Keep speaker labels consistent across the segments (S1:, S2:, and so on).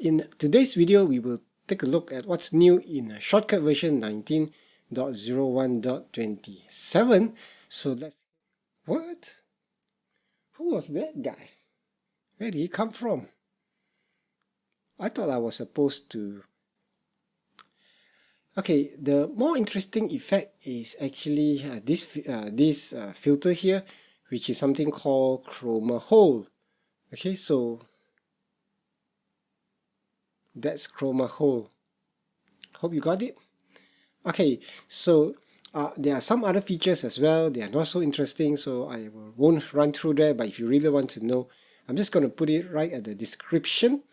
S1: in today's video, we will take a look at what's new in Shotcut version 19.01.27. So let's... What? Who was that guy? Where did he come from? I thought I was supposed to... Okay, the more interesting effect is actually this filter here, which is something called Chroma hole. Okay, so that's Chroma hole. Hope you got it. Okay, so there are some other features as well. They are not so interesting, so I won't run through that. But if you really want to know, I'm just going to put it right at the description.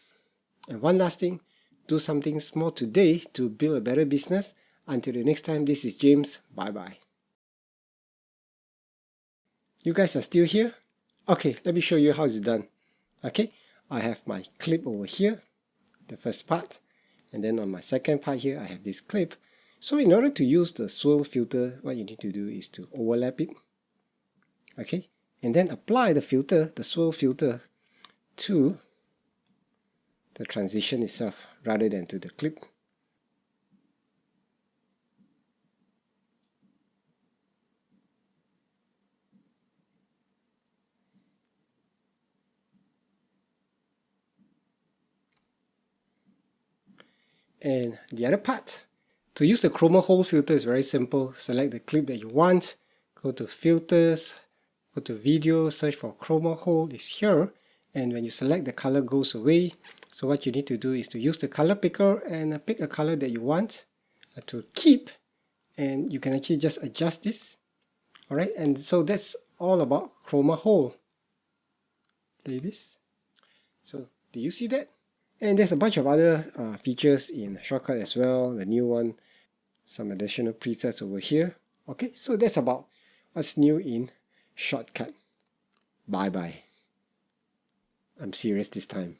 S1: And one last thing, do something small today to build a better business. Until the next time, this is James. Bye bye. You guys are still here? Okay, let me show you how it's done. Okay, I have my clip over here, the first part, and then on my second part here I have this clip. So in order to use the swirl filter, what you need to do is to overlap it. Okay, and then apply the filter, the swirl filter, to the transition itself rather than to the clip. And the other part, to use the Chroma hole filter is very simple. Select the clip that you want, go to filters, go to video, search for Chroma hole, it's here, and when you select, the color goes away. So what you need to do is to use the color picker and pick a color that you want to keep, and you can actually just adjust this. Alright, and so that's all about Chroma hole. Like this. So do you see that? And there's a bunch of other features in Shotcut as well, the new one, some additional presets over here. Okay, so that's about what's new in Shotcut. Bye bye. I'm serious this time.